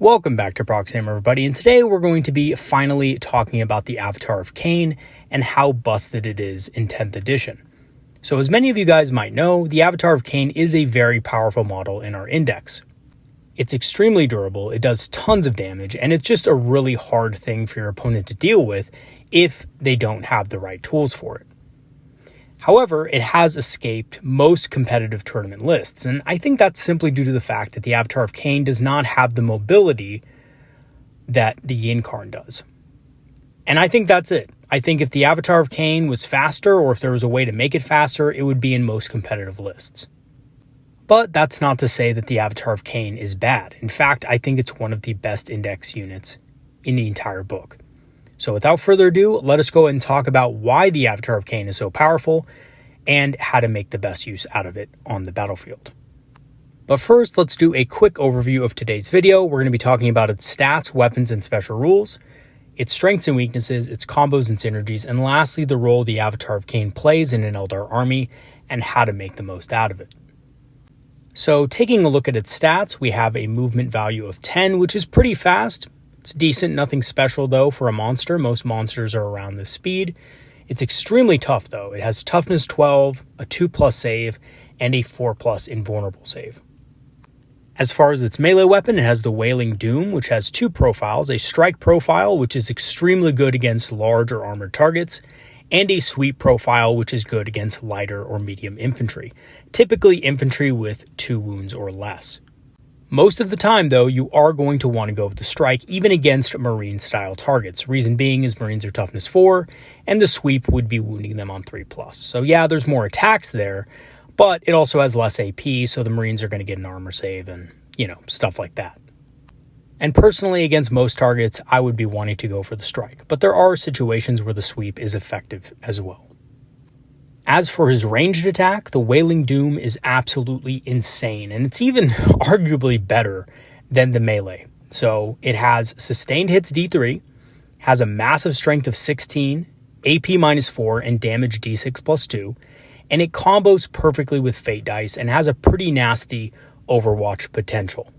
Welcome back to Proxy, everybody, and today we're going to be finally talking about the Avatar of Khaine and how busted it is in 10th edition. So as many of you guys might know, the Avatar of Khaine is a very powerful model in our index. It's extremely durable, it does tons of damage, and it's just a really hard thing for your opponent to deal with if they don't have the right tools for it. However, it has escaped most competitive tournament lists, and I think that's simply due to the fact that the Avatar of Khaine does not have the mobility that the Yin-Karn does. And I think that's it. I think if the Avatar of Khaine was faster, or if there was a way to make it faster, it would be in most competitive lists. But that's not to say that the Avatar of Khaine is bad. In fact, I think it's one of the best index units in the entire book. So without further ado, let us go ahead and talk about why the Avatar of Khaine is so powerful and how to make the best use out of it on the battlefield. But first, let's do a quick overview of today's video. We're going to be talking about its stats, weapons, and special rules, its strengths and weaknesses, its combos and synergies, and lastly, the role the Avatar of Khaine plays in an Eldar army and how to make the most out of it. So taking a look at its stats, we have a movement value of 10, which is pretty fast. It's decent, nothing special though for a monster. Most monsters are around this speed. It's extremely tough though. It has toughness 12, a 2+ save, and a 4+ invulnerable save. As far as its melee weapon, it has the Wailing Doom, which has two profiles, a strike profile, which is extremely good against large or armored targets, and a sweep profile, which is good against lighter or medium infantry, typically infantry with 2 wounds or less. Most of the time, though, you are going to want to go with the strike, even against Marine-style targets. Reason being is Marines are toughness 4, and the sweep would be wounding them on 3+. So yeah, there's more attacks there, but it also has less AP, so the Marines are going to get an armor save and, stuff like that. And personally, against most targets, I would be wanting to go for the strike, but there are situations where the sweep is effective as well. As for his ranged attack, the Wailing Doom is absolutely insane, and it's even arguably better than the melee. So it has sustained hits D3, has a massive strength of 16, AP -4, and damage D6 +2, and it combos perfectly with Fate Dice and has a pretty nasty Overwatch potential.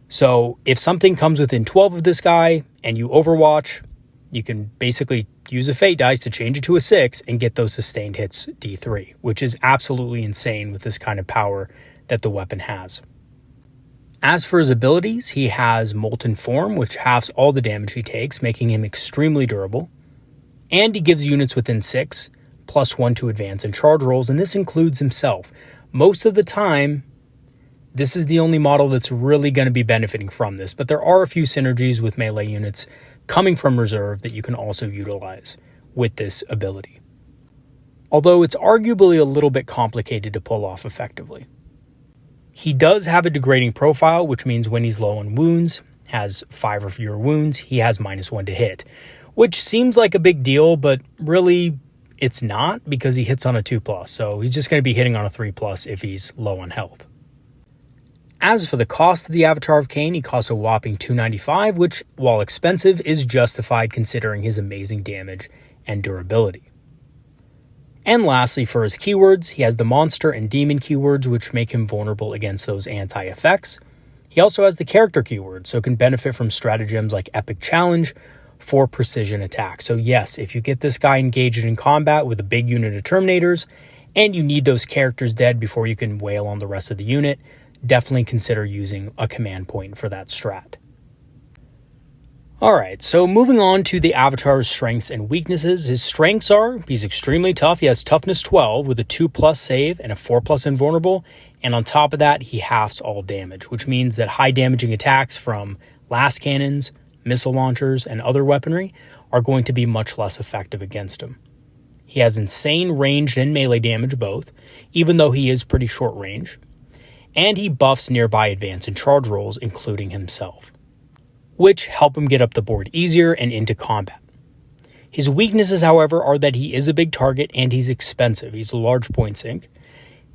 So if something comes within 12 of this guy and you Overwatch, you can basically use a Fate Dice to change it to a 6 and get those sustained hits D3, which is absolutely insane with this kind of power that the weapon has. As for his abilities, he has Molten Form, which halves all the damage he takes, making him extremely durable. And he gives units within 6, +1 to advance and charge rolls, and this includes himself. Most of the time, this is the only model that's really going to be benefiting from this, but there are a few synergies with melee units coming from reserve that you can also utilize with this ability. Although it's arguably a little bit complicated to pull off effectively. He does have a degrading profile, which means when he's low on wounds, has 5 or fewer wounds, he has -1 to hit, which seems like a big deal, but really it's not because he hits on a 2+, so he's just going to be hitting on a 3+ if he's low on health. As for the cost of the Avatar of Khaine, he costs a whopping $295, which, while expensive, is justified considering his amazing damage and durability. And lastly, for his keywords, he has the monster and demon keywords, which make him vulnerable against those anti-effects. He also has the character keywords, so can benefit from stratagems like Epic Challenge for precision attack. So yes, if you get this guy engaged in combat with a big unit of Terminators, and you need those characters dead before you can wail on the rest of the unit, definitely consider using a command point for that strat. Alright, so moving on to the Avatar's strengths and weaknesses. His strengths are, he's extremely tough. He has toughness 12 with a 2+ save and a 4+ invulnerable. And on top of that, he halves all damage, which means that high damaging attacks from last cannons, missile launchers, and other weaponry are going to be much less effective against him. He has insane ranged and melee damage both, even though he is pretty short range. And he buffs nearby advance and charge rolls, including himself, which help him get up the board easier and into combat. His weaknesses, however, are that he is a big target and he's expensive. He's a large point sink.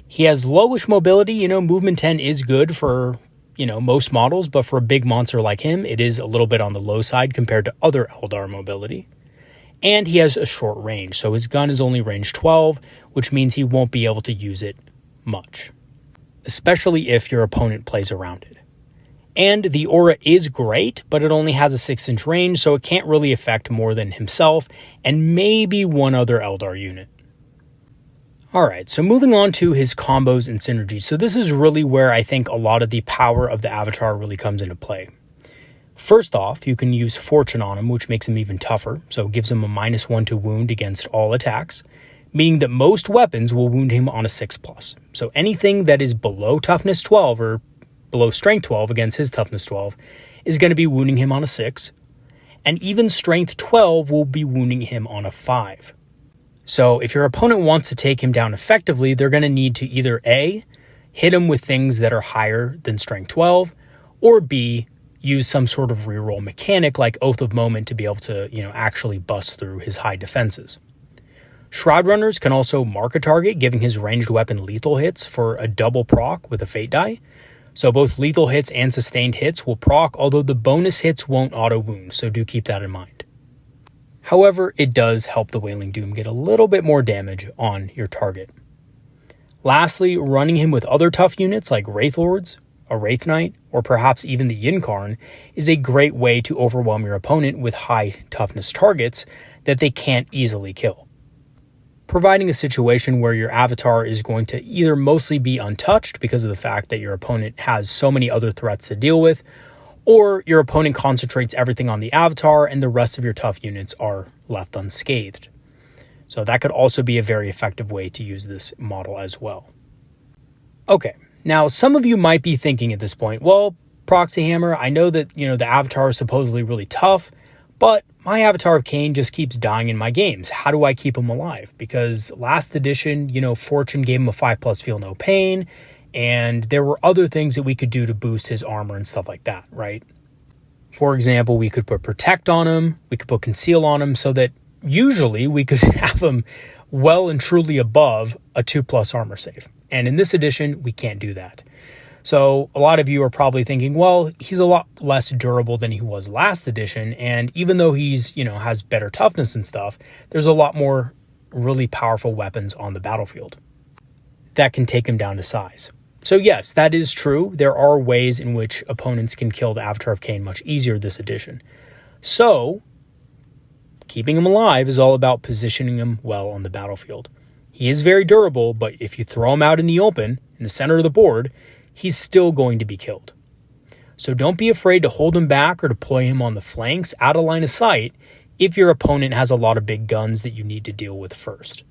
He has lowish mobility. Movement 10 is good for, most models, but for a big monster like him, it is a little bit on the low side compared to other Eldar mobility. And he has a short range, so his gun is only range 12, which means he won't be able to use it much, especially if your opponent plays around it. And the aura is great, but it only has a 6-inch range, so it can't really affect more than himself and maybe one other Eldar unit. Alright, so moving on to his combos and synergies. So this is really where I think a lot of the power of the avatar really comes into play. First off, you can use Fortune on him, which makes him even tougher, so it gives him a -1 to wound against all attacks, meaning that most weapons will wound him on a 6+. So anything that is below toughness 12 or below strength 12 against his toughness 12 is going to be wounding him on a 6, and even strength 12 will be wounding him on a 5. So if your opponent wants to take him down effectively, they're going to need to either A, hit him with things that are higher than strength 12, or B, use some sort of reroll mechanic like Oath of Moment to be able to, actually bust through his high defenses. Shroud Runners can also mark a target, giving his ranged weapon lethal hits for a double proc with a fate die. So both lethal hits and sustained hits will proc, although the bonus hits won't auto-wound, so do keep that in mind. However, it does help the Wailing Doom get a little bit more damage on your target. Lastly, running him with other tough units like Wraith Lords, a Wraith Knight, or perhaps even the Yinkarn is a great way to overwhelm your opponent with high toughness targets that they can't easily kill, providing a situation where your avatar is going to either mostly be untouched because of the fact that your opponent has so many other threats to deal with, or your opponent concentrates everything on the avatar and the rest of your tough units are left unscathed. So that could also be a very effective way to use this model as well. Okay, now some of you might be thinking at this point, well, Proxy Hammer, I know that the avatar is supposedly really tough, but my Avatar of Khaine just keeps dying in my games. How do I keep him alive? Because last edition, Fortune gave him a 5+ feel no pain, and there were other things that we could do to boost his armor and stuff like that, right? For example, we could put Protect on him, we could put Conceal on him, so that usually we could have him well and truly above a 2+ armor save. And in this edition, we can't do that. So a lot of you are probably thinking, well, he's a lot less durable than he was last edition. And even though he's, has better toughness and stuff, there's a lot more really powerful weapons on the battlefield that can take him down to size. So yes, that is true. There are ways in which opponents can kill the Avatar of Khaine much easier this edition. So keeping him alive is all about positioning him well on the battlefield. He is very durable, but if you throw him out in the open, in the center of the board, he's still going to be killed. So don't be afraid to hold him back or deploy him on the flanks out of line of sight if your opponent has a lot of big guns that you need to deal with first.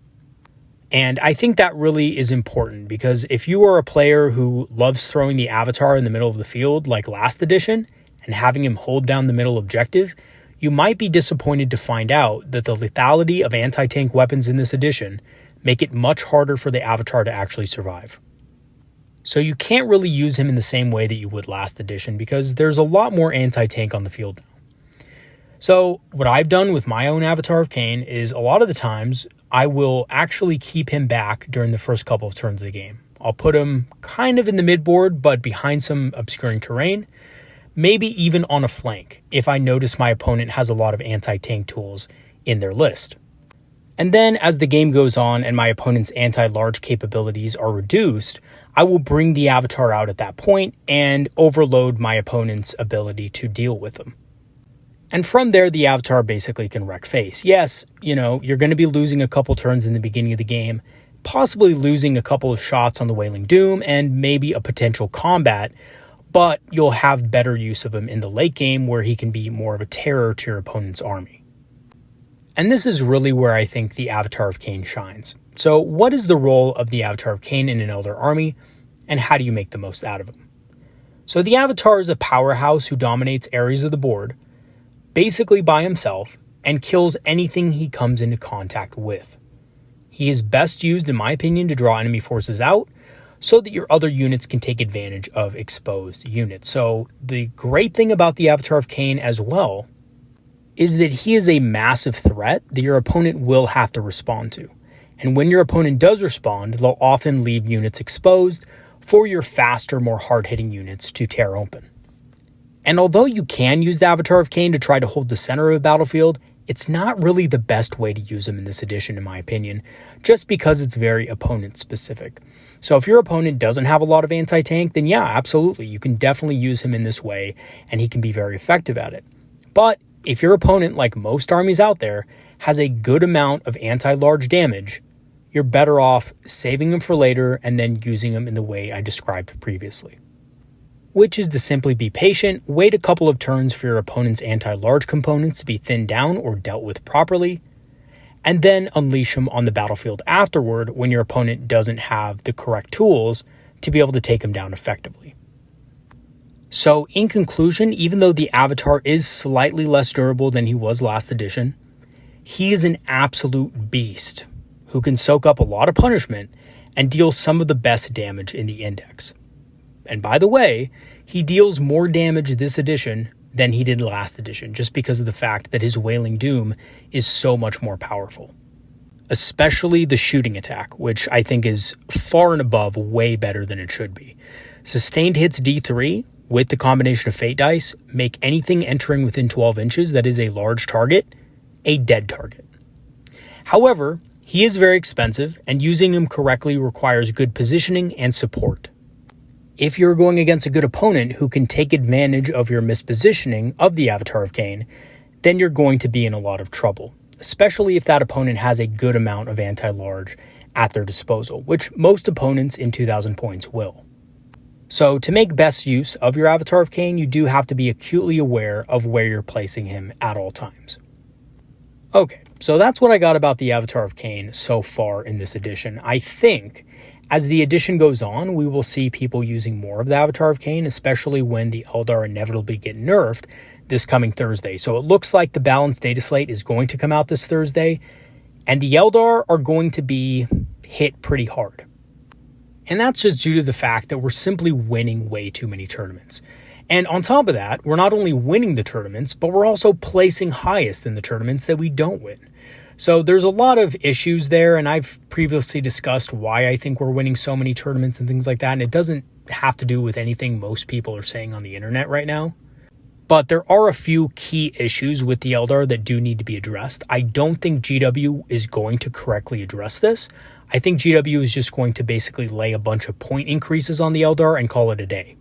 And I think that really is important because if you are a player who loves throwing the avatar in the middle of the field like last edition and having him hold down the middle objective, you might be disappointed to find out that the lethality of anti-tank weapons in this edition make it much harder for the avatar to actually survive. So you can't really use him in the same way that you would last edition because there's a lot more anti-tank on the field now. So what I've done with my own Avatar of Khaine is a lot of the times I will actually keep him back during the first couple of turns of the game. I'll put him kind of in the midboard, but behind some obscuring terrain, maybe even on a flank if I notice my opponent has a lot of anti-tank tools in their list. And then as the game goes on and my opponent's anti-large capabilities are reduced, I will bring the avatar out at that point and overload my opponent's ability to deal with them. And from there, the avatar basically can wreck face. Yes, you're going to be losing a couple turns in the beginning of the game, possibly losing a couple of shots on the Wailing Doom and maybe a potential combat, but you'll have better use of him in the late game where he can be more of a terror to your opponent's army. And this is really where I think the Avatar of Khaine shines. So what is the role of the Avatar of Khaine in an Eldar army, and how do you make the most out of him? So the Avatar is a powerhouse who dominates areas of the board, basically by himself, and kills anything he comes into contact with. He is best used, in my opinion, to draw enemy forces out, so that your other units can take advantage of exposed units. So the great thing about the Avatar of Khaine as well is that he is a massive threat that your opponent will have to respond to. And when your opponent does respond, they'll often leave units exposed for your faster, more hard-hitting units to tear open. And although you can use the Avatar of Khaine to try to hold the center of a battlefield, it's not really the best way to use him in this edition, in my opinion, just because it's very opponent specific. So if your opponent doesn't have a lot of anti-tank, then yeah, absolutely, you can definitely use him in this way, and he can be very effective at it. But if your opponent, like most armies out there, has a good amount of anti-large damage, you're better off saving him for later and then using him in the way I described previously, which is to simply be patient, wait a couple of turns for your opponent's anti-large components to be thinned down or dealt with properly, and then unleash them on the battlefield afterward when your opponent doesn't have the correct tools to be able to take them down effectively. So in conclusion, even though the Avatar is slightly less durable than he was last edition, he is an absolute beast who can soak up a lot of punishment and deal some of the best damage in the index. And by the way, he deals more damage this edition than he did last edition, just because of the fact that his Wailing Doom is so much more powerful. Especially the shooting attack, which I think is far and above way better than it should be. Sustained hits D3 with the combination of Fate Dice make anything entering within 12 inches that is a large target a dead target. However, he is very expensive, and using him correctly requires good positioning and support. If you're going against a good opponent who can take advantage of your mispositioning of the Avatar of Khaine, then you're going to be in a lot of trouble, especially if that opponent has a good amount of anti-large at their disposal, which most opponents in 2,000 points will. So to make best use of your Avatar of Khaine, you do have to be acutely aware of where you're placing him at all times. Okay, so that's what I got about the Avatar of Khaine so far in this edition. I think as the edition goes on, we will see people using more of the Avatar of Khaine, especially when the Eldar inevitably get nerfed this coming Thursday. So it looks like the balanced data slate is going to come out this Thursday, and the Eldar are going to be hit pretty hard. And that's just due to the fact that we're simply winning way too many tournaments. And on top of that, we're not only winning the tournaments, but we're also placing highest in the tournaments that we don't win. So there's a lot of issues there, and I've previously discussed why I think we're winning so many tournaments and things like that, and it doesn't have to do with anything most people are saying on the internet right now. But there are a few key issues with the Eldar that do need to be addressed. I don't think GW is going to correctly address this. I think GW is just going to basically lay a bunch of point increases on the Eldar and call it a day.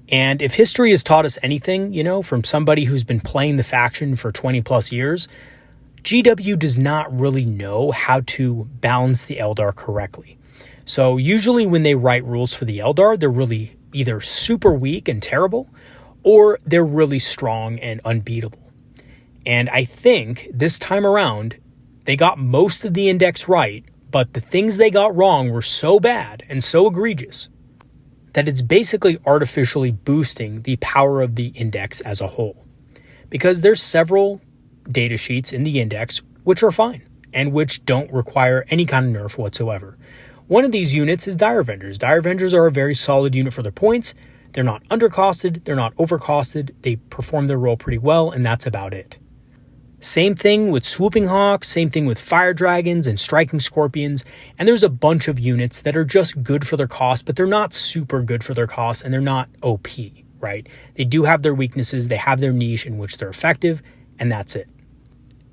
And if history has taught us anything, from somebody who's been playing the faction for 20 plus years, GW does not really know how to balance the Eldar correctly. So usually when they write rules for the Eldar, they're really either super weak and terrible, or they're really strong and unbeatable. And I think this time around, they got most of the index right, but the things they got wrong were so bad and so egregious that it's basically artificially boosting the power of the index as a whole. Because there's several data sheets in the index which are fine and which don't require any kind of nerf whatsoever. One of these units is Dire Avengers. Dire Avengers are a very solid unit for their points. They're not undercosted, they're not overcosted, they perform their role pretty well, and that's about it. Same thing with Swooping Hawks, same thing with Fire Dragons and Striking Scorpions, and there's a bunch of units that are just good for their cost, but they're not super good for their cost, and they're not OP, right? They do have their weaknesses, they have their niche in which they're effective, and that's it.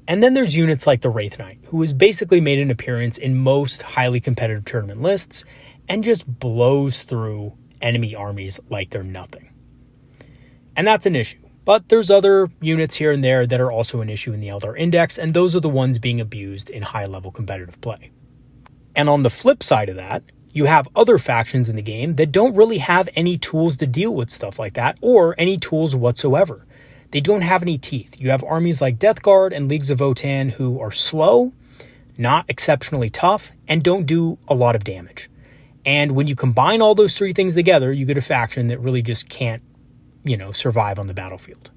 And then there's units like the Wraith Knight, who has basically made an appearance in most highly competitive tournament lists, and just blows through enemy armies like they're nothing. And that's an issue. But there's other units here and there that are also an issue in the Eldar Index, and those are the ones being abused in high-level competitive play. And on the flip side of that, you have other factions in the game that don't really have any tools to deal with stuff like that, or any tools whatsoever. They don't have any teeth. You have armies like Death Guard and Leagues of Votann who are slow, not exceptionally tough, and don't do a lot of damage. And when you combine all those three things together, you get a faction that really just can't survive on the battlefield.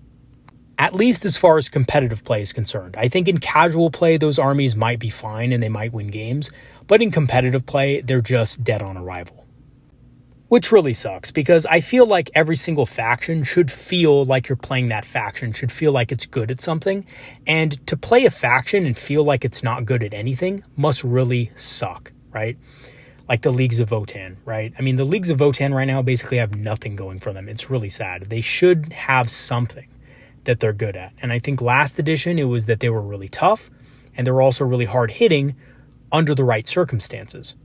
At least as far as competitive play is concerned. I think in casual play, those armies might be fine and they might win games, but in competitive play, they're just dead on arrival. Which really sucks, because I feel like every single faction should feel like you're playing that faction, should feel like it's good at something, and to play a faction and feel like it's not good at anything must really suck, right? Like the Leagues of Votann, right? I mean, the Leagues of Votann right now basically have nothing going for them. It's really sad. They should have something. that they're good at. And I think last edition, it was that they were really tough and they were also really hard hitting under the right circumstances.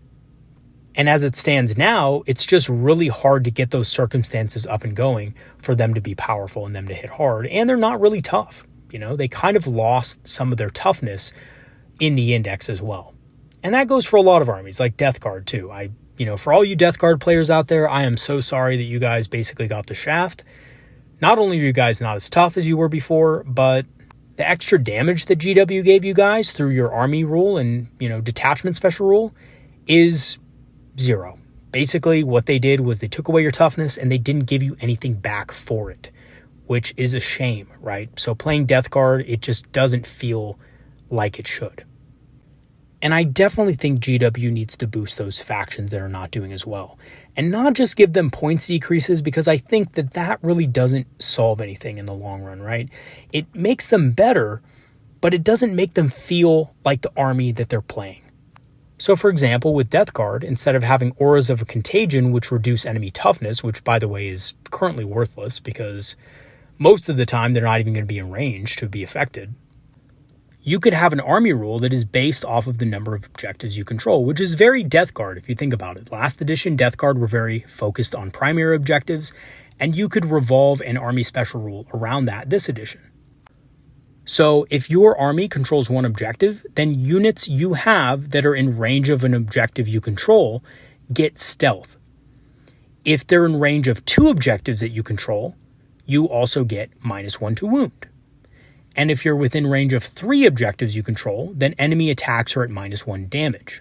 And as it stands now, it's just really hard to get those circumstances up and going for them to be powerful and them to hit hard. And they're not really tough. They kind of lost some of their toughness in the index as well. And that goes for a lot of armies, like Death Guard too. For all you Death Guard players out there, I am so sorry that you guys basically got the shaft. Not only are you guys not as tough as you were before, but the extra damage that GW gave you guys through your army rule and, detachment special rule is 0. Basically, what they did was they took away your toughness and they didn't give you anything back for it, which is a shame, right? So playing Death Guard, it just doesn't feel like it should. And I definitely think GW needs to boost those factions that are not doing as well. And not just give them points decreases, because I think that really doesn't solve anything in the long run, right? It makes them better, but it doesn't make them feel like the army that they're playing. So for example, with Death Guard, instead of having Auras of Contagion, which reduce enemy toughness, which by the way is currently worthless because most of the time they're not even going to be in range to be affected, you could have an army rule that is based off of the number of objectives you control, which is very Death Guard if you think about it. Last edition, Death Guard were very focused on primary objectives, and you could revolve an army special rule around that this edition. So if your army controls one objective, then units you have that are in range of an objective you control get stealth. If they're in range of 2 objectives that you control, you also get -1 to wound. And if you're within range of 3 objectives you control, then enemy attacks are at -1 damage.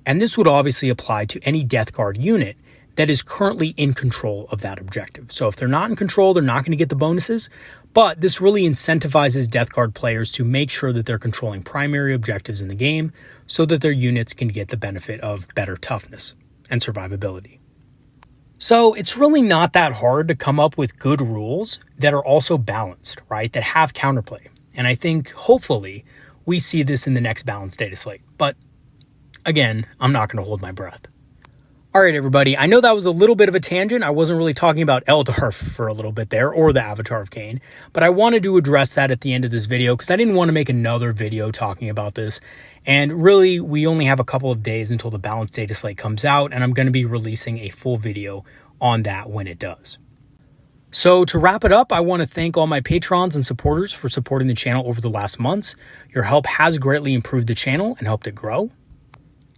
And this would obviously apply to any Death Guard unit that is currently in control of that objective. So if they're not in control, they're not going to get the bonuses, but this really incentivizes Death Guard players to make sure that they're controlling primary objectives in the game so that their units can get the benefit of better toughness and survivability. So it's really not that hard to come up with good rules that are also balanced, right? That have counterplay. And I think hopefully we see this in the next balanced data slate. But again, I'm not going to hold my breath. All right, everybody. I know that was a little bit of a tangent. I wasn't really talking about Eldar for a little bit there, or the Avatar of Khaine, but I wanted to address that at the end of this video because I didn't want to make another video talking about this. And really, we only have a couple of days until the balanced data slate comes out, and I'm going to be releasing a full video on that when it does. So to wrap it up, I want to thank all my patrons and supporters for supporting the channel over the last months. Your help has greatly improved the channel and helped it grow.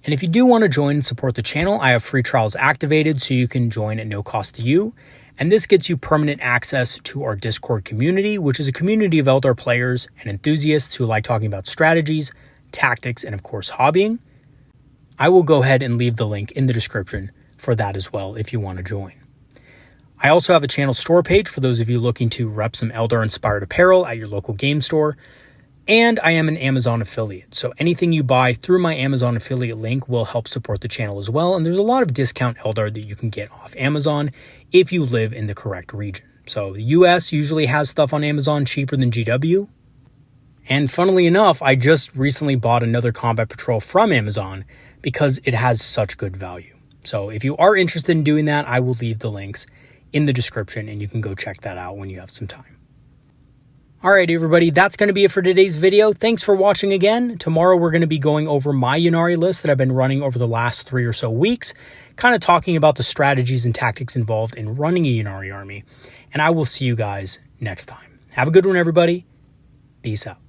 And if you do want to join and support the channel, I have free trials activated so you can join at no cost to you. And this gets you permanent access to our Discord community, which is a community of Eldar players and enthusiasts who like talking about strategies, tactics, and of course, hobbying. I will go ahead and leave the link in the description for that as well if you want to join. I also have a channel store page for those of you looking to rep some Eldar-inspired apparel at your local game store. And I am an Amazon affiliate, so anything you buy through my Amazon affiliate link will help support the channel as well. And there's a lot of discount Eldar that you can get off Amazon if you live in the correct region. So the US usually has stuff on Amazon cheaper than GW. And funnily enough, I just recently bought another Combat Patrol from Amazon because it has such good value. So if you are interested in doing that, I will leave the links in the description and you can go check that out when you have some time. All right, everybody, that's going to be it for today's video. Thanks for watching again. Tomorrow, we're going to be going over my Ynnari list that I've been running over the last 3 or so weeks, kind of talking about the strategies and tactics involved in running a Ynnari army. And I will see you guys next time. Have a good one, everybody. Peace out.